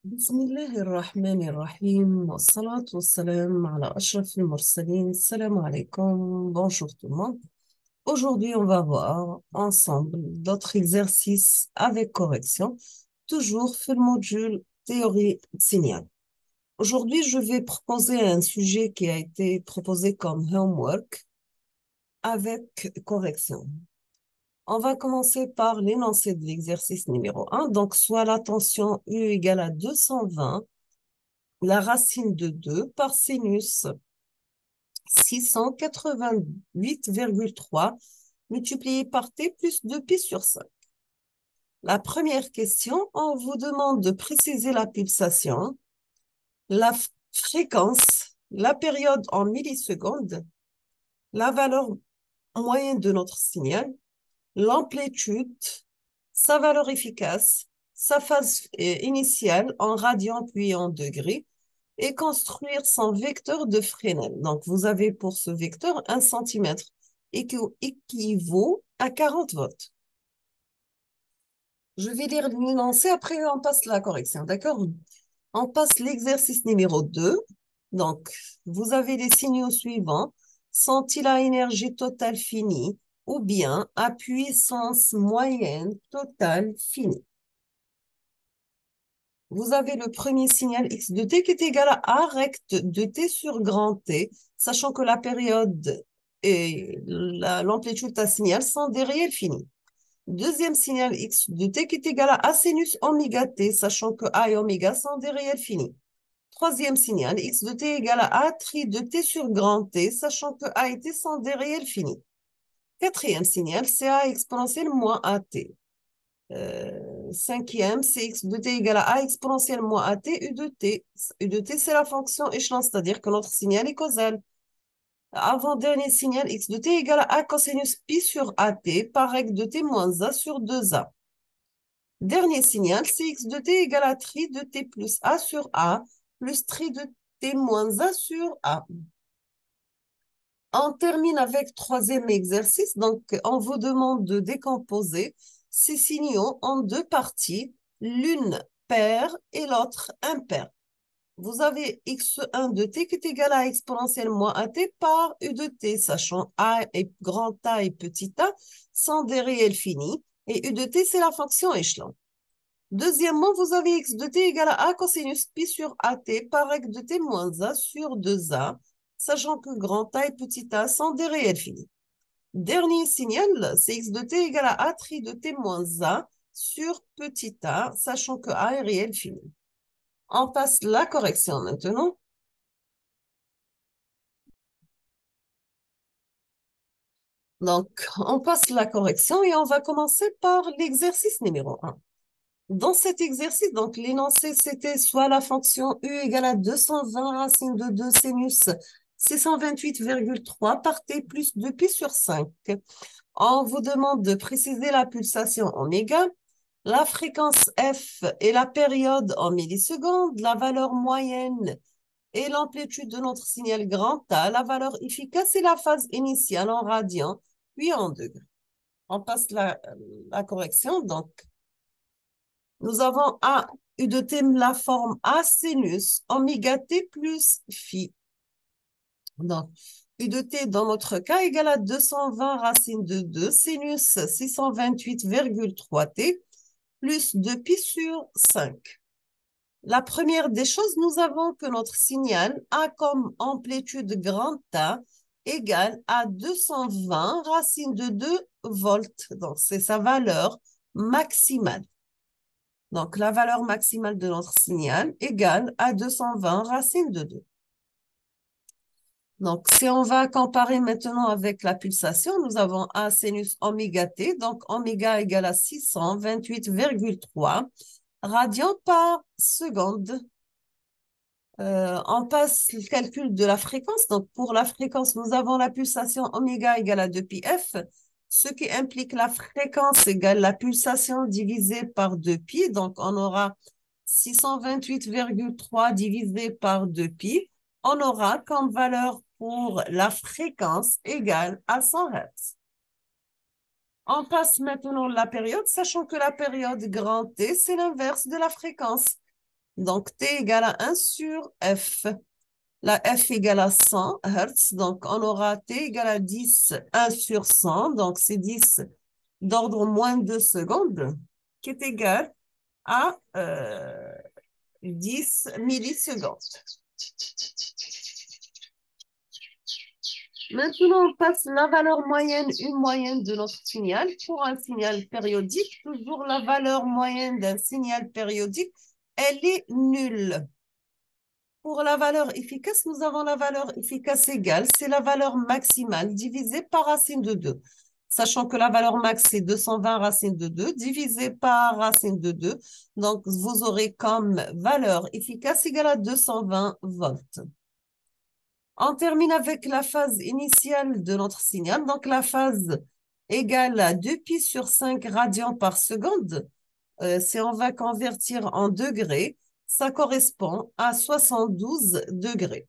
بسم الله الرحمن الرحيم والصلاة والسلام على أشرف المرسلين. Salam alaikum. Bonjour tout le monde. Aujourd'hui, on va voir ensemble d'autres exercices avec correction, toujours fait le module théorie de signal. Aujourd'hui, je vais proposer un sujet qui a été proposé comme homework avec correction. On va commencer par l'énoncé de l'exercice numéro 1. Donc, soit la tension U égale à 220, la racine de 2 par sinus 688,3 multiplié par t plus 2pi sur 5. La première question, on vous demande de préciser la pulsation, la fréquence, la période en millisecondes, la valeur moyenne de notre signal, l'amplitude, sa valeur efficace, sa phase initiale en radians puis en degrés, et construire son vecteur de Fresnel. Donc, vous avez pour ce vecteur 1 cm équivaut à 40 volts. Je vais lire l'énoncé, après on passe la correction, d'accord? On passe l'exercice numéro 2. Donc, vous avez les signaux suivants. Sont-ils à énergie totale finie ou bien à puissance moyenne totale finie? Vous avez le premier signal x de t qui est égal à A rect de t sur grand T, sachant que la période et l'amplitude à signal sont des réels finis. Deuxième signal x de t qui est égal à A sinus oméga t, sachant que A et oméga sont des réels finis. Troisième signal x de t égal à A tri de t sur grand T, sachant que A et t sont des réels finis. Quatrième signal, c'est A exponentielle moins AT. Cinquième, c'est x de t égale à a exponentielle moins at u de t. U de t, c'est la fonction échelon, c'est-à-dire que notre signal est causal. Avant-dernier signal, x de t égale à a cosinus pi sur at par règle de t moins a sur 2a. Dernier signal, c'est x de t égale à tri de t plus a sur a plus tri de t moins a sur a. On termine avec troisième exercice. Donc, on vous demande de décomposer ces signaux en deux parties, l'une paire et l'autre impaire. Vous avez x1 de t qui est égal à exponentielle moins at par u de t, sachant a et grand A et petit a sont des réels finis, et u de t, c'est la fonction échelon. Deuxièmement, vous avez x de t égale à a cosinus pi sur at par règle de t moins a sur 2a, sachant que grand A et petit a sont des réels finis. Dernier signal, c'est x de t égale à a tri de t moins a sur petit a, sachant que a est réel fini. On passe la correction maintenant. Donc, on passe la correction et on va commencer par l'exercice numéro 1. Dans cet exercice, donc l'énoncé, c'était soit la fonction u égale à 220 racine de 2 sinus 628,3 par t plus 2pi sur 5. On vous demande de préciser la pulsation oméga, la fréquence f et la période en millisecondes, la valeur moyenne et l'amplitude de notre signal grand A, la valeur efficace et la phase initiale en radians, puis en degrés. On passe la correction. Donc, nous avons A U de t la forme A sinus oméga t plus phi. Donc, U de t dans notre cas égale à 220 racine de 2 sinus 628,3 t plus 2 pi sur 5. La première des choses, nous avons que notre signal a comme amplitude grand A égale à 220 racine de 2 volts. Donc, c'est sa valeur maximale. Donc, la valeur maximale de notre signal égale à 220 racine de 2. Donc, si on va comparer maintenant avec la pulsation, nous avons A sinus oméga t. Donc, oméga égale à 628,3 radians par seconde. On passe le calcul de la fréquence. Donc, pour la fréquence, nous avons la pulsation oméga égale à 2πf, ce qui implique la fréquence égale la pulsation divisée par 2π. Donc, on aura 628,3 divisé par 2π. On aura comme valeur pour la fréquence égale à 100 Hz. On passe maintenant la période, sachant que la période grand T, c'est l'inverse de la fréquence. Donc, T égale à 1 sur F. La F égale à 100 Hz. Donc, on aura T égale à 10, 1 sur 100. Donc, c'est 10 d'ordre moins 2 secondes, qui est égal à 10 millisecondes. Maintenant, on passe la valeur moyenne, une moyenne de notre signal. Pour un signal périodique, toujours la valeur moyenne d'un signal périodique, elle est nulle. Pour la valeur efficace, nous avons la valeur efficace égale, c'est la valeur maximale divisée par racine de 2. Sachant que la valeur max, c'est 220 racine de 2, divisé par racine de 2. Donc, vous aurez comme valeur efficace égale à 220 volts. On termine avec la phase initiale de notre signal. Donc, la phase égale à 2π sur 5 radians par seconde. Si on va convertir en degrés, ça correspond à 72 degrés.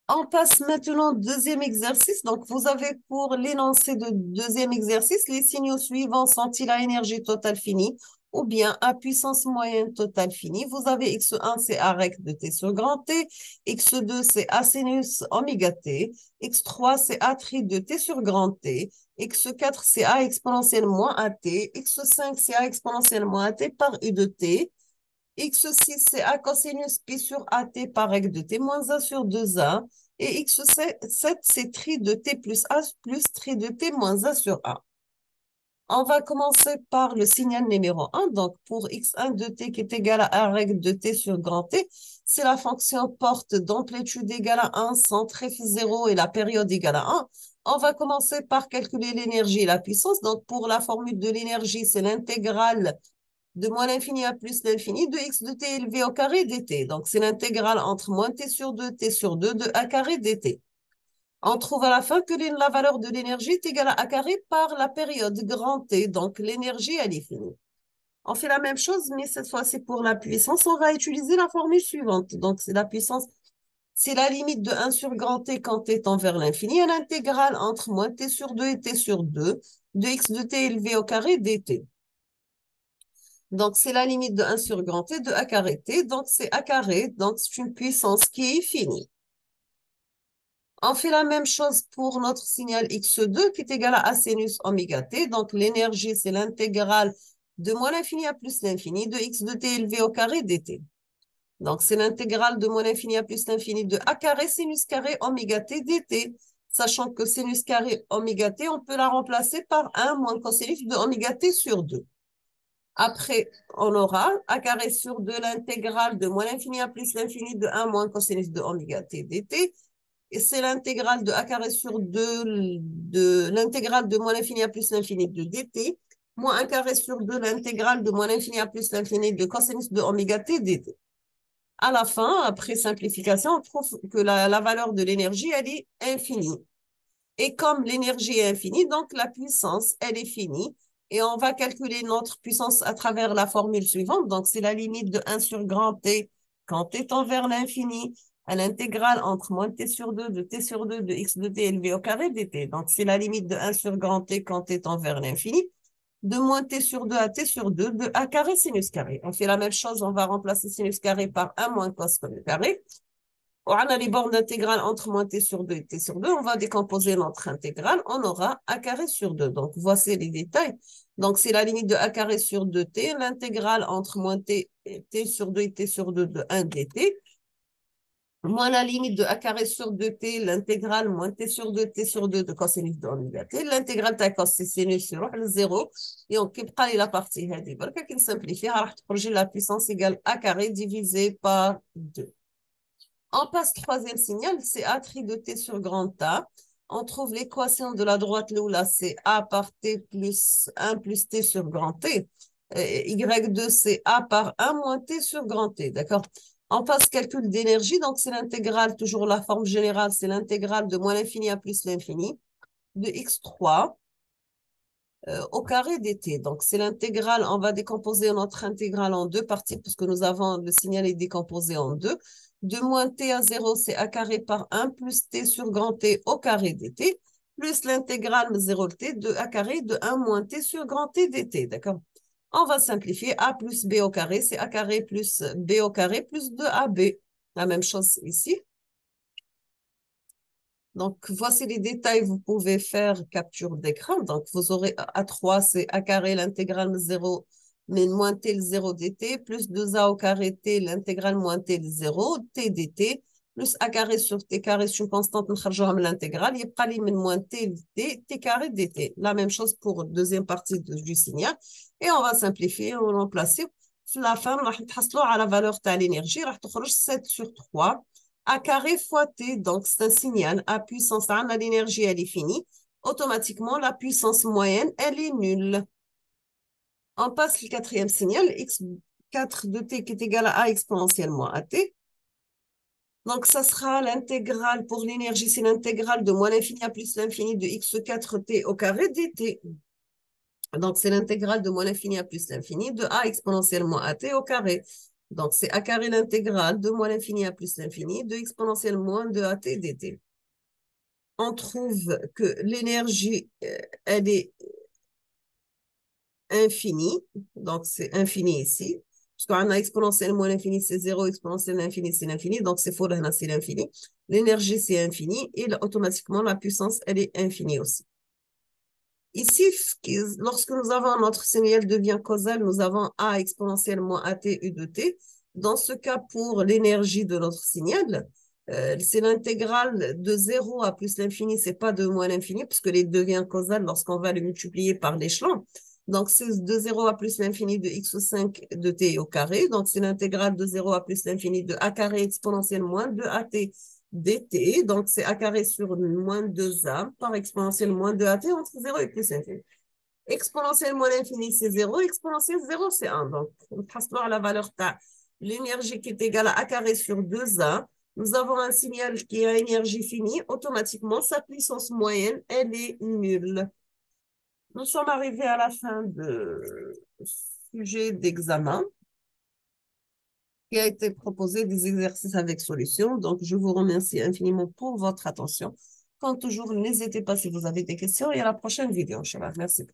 On passe maintenant au deuxième exercice. Donc, vous avez pour l'énoncé de deuxième exercice, les signaux suivants sont-ils à énergie totale finie ou bien à puissance moyenne totale finie? Vous avez x1, c'est A rect de t sur grand T. x2, c'est A sinus oméga t. x3, c'est A tri de t sur grand T. x4, c'est A exponentielle moins AT. x5, c'est A exponentielle moins AT par U de t. x6, c'est A cosinus pi sur AT par rect de t moins A sur 2A. Et x7, c'est tri de t plus A plus tri de t moins A sur A. On va commencer par le signal numéro 1. Donc, pour x1 de t qui est égal à A rect de t sur grand T, c'est la fonction porte d'amplitude égale à 1, centre F0 et la période égale à 1. On va commencer par calculer l'énergie et la puissance. Donc, pour la formule de l'énergie, c'est l'intégrale de moins l'infini à plus l'infini de x de t élevé au carré dt. Donc, c'est l'intégrale entre moins t sur 2 de a carré dt. On trouve à la fin que la valeur de l'énergie est égale à a carré par la période grand T. Donc, l'énergie, elle est finie. On fait la même chose, mais cette fois-ci pour la puissance, on va utiliser la formule suivante. Donc, c'est la puissance, c'est la limite de 1 sur grand T quand t tend vers l'infini, et l'intégrale entre moins t sur 2 et t sur 2 de x de t élevé au carré dt. Donc, c'est la limite de 1 sur grand T de a carré T. Donc, c'est a carré. Donc, c'est une puissance qui est finie. On fait la même chose pour notre signal x2 qui est égal à A sinus oméga T. Donc, l'énergie, c'est l'intégrale de moins l'infini à plus l'infini de x de t élevé au carré dt. Donc, c'est l'intégrale de moins l'infini à plus l'infini de a carré sinus carré oméga T dt. Sachant que sinus carré oméga T, on peut la remplacer par 1 moins cosinus de oméga T sur 2. Après, on aura a carré sur 2 l'intégrale de moins l'infini à plus l'infini de 1 moins cosinus de oméga t dt. Et c'est l'intégrale de a carré sur 2 de l'intégrale de moins l'infini à plus l'infini de dt, moins 1 carré sur 2 l'intégrale de moins l'infini à plus l'infini de cosinus de oméga t dt. À la fin, après simplification, on trouve que la valeur de l'énergie, elle est infinie. Et comme l'énergie est infinie, donc la puissance, elle est finie. Et on va calculer notre puissance à travers la formule suivante. Donc, c'est la limite de 1 sur grand T quand t tend vers l'infini à l'intégrale entre moins t sur 2 de t sur 2 de x de t élevé au carré dt. Donc, c'est la limite de 1 sur grand T quand t tend vers l'infini de moins t sur 2 à t sur 2 de a carré sinus carré. On fait la même chose, on va remplacer sinus carré par 1 moins cos carré. On a les bornes intégrales entre moins t sur 2 et t sur 2. On va décomposer notre intégrale. On aura a carré sur 2. Donc, voici les détails. Donc, c'est la limite de a carré sur 2t. L'intégrale entre moins t, t sur 2 et t sur 2 de 1 dt. Moins la limite de a carré sur 2t. L'intégrale moins t sur 2, t sur 2 de cosinus de oméga t. L'intégrale de cos sinus sur le 0. Et on quittera la partie. Qui simplifie. La puissance égale a carré divisé par 2. On passe troisième signal, c'est A tri de t sur grand A. On trouve l'équation de la droite là, c'est A par t plus 1 plus t sur grand T. Y2, c'est A par 1 moins t sur grand T, d'accord? On passe calcul d'énergie, donc c'est l'intégrale, toujours la forme générale, c'est l'intégrale de moins l'infini à plus l'infini de x3 au carré dt. Donc, c'est l'intégrale, on va décomposer notre intégrale en deux parties parce que nous avons, le signal est décomposé en deux. De moins t à 0, c'est a carré par 1 plus t sur grand T au carré dt. plus l'intégrale 0t de a carré de 1 moins t sur grand T dt, d'accord? On va simplifier. A plus B au carré, c'est A carré plus B au carré plus 2AB. La même chose ici. Donc, voici les détails. Vous pouvez faire capture d'écran. Donc, vous aurez A3, c'est A carré, l'intégrale 0, mais moins T le 0 dt, plus 2A au carré T, l'intégrale moins T le 0, T dt, plus A carré sur T carré, c'est une constante, نخرجوها من l'intégrale, يبقى لي من moins T le T, T carré dt. La même chose pour deuxième partie du signal. Et on va simplifier, on va remplacer. La fin, راح نتحصلوا على valeur تاع l'énergie, راح تخرج 7 sur 3. A carré fois T, donc c'est un signal. A puissance 1, l'énergie, elle est finie. Automatiquement, la puissance moyenne, elle est nulle. On passe le quatrième signal, x4 de T qui est égal à A exponentielle moins AT. Donc, ça sera l'intégrale pour l'énergie, c'est l'intégrale de moins l'infini à plus l'infini de x4t au carré dt. Donc, c'est l'intégrale de moins l'infini à plus l'infini de A exponentielle moins AT au carré. Donc, c'est A carré l'intégrale de moins l'infini à plus l'infini de exponentielle moins de AT dt. On trouve que l'énergie, elle est infinie. Donc, c'est infini ici. Parce qu'on a exponentielle moins l'infini, c'est 0. Exponentielle l'infini, c'est l'infini. Donc, c'est faux, là, c'est l'infini. L'énergie, c'est infini. Et là, automatiquement, la puissance, elle est infinie aussi. Ici, lorsque nous avons notre signal devient causal, nous avons A exponentielle moins AT U de T. Dans ce cas, pour l'énergie de notre signal, c'est l'intégrale de 0 à plus l'infini, c'est pas de moins l'infini, puisque les devient causal lorsqu'on va les multiplier par l'échelon. Donc, c'est de 0 à plus l'infini de x5 de t au carré. Donc, c'est l'intégrale de 0 à plus l'infini de a carré exponentielle moins de at dt. Donc, c'est a carré sur moins 2a par exponentielle moins 2at entre 0 et plus l'infini. Exponentielle moins l'infini, c'est 0. Exponentielle 0, c'est 1. Donc, on passe à la valeur ta. L'énergie qui est égale à a carré sur 2a. Nous avons un signal qui a énergie finie. Automatiquement, sa puissance moyenne, elle est nulle. Nous sommes arrivés à la fin de sujet d'examen qui a été proposé des exercices avec solution. Donc, je vous remercie infiniment pour votre attention. Comme toujours, n'hésitez pas si vous avez des questions et à la prochaine vidéo. Inch'Allah. Merci.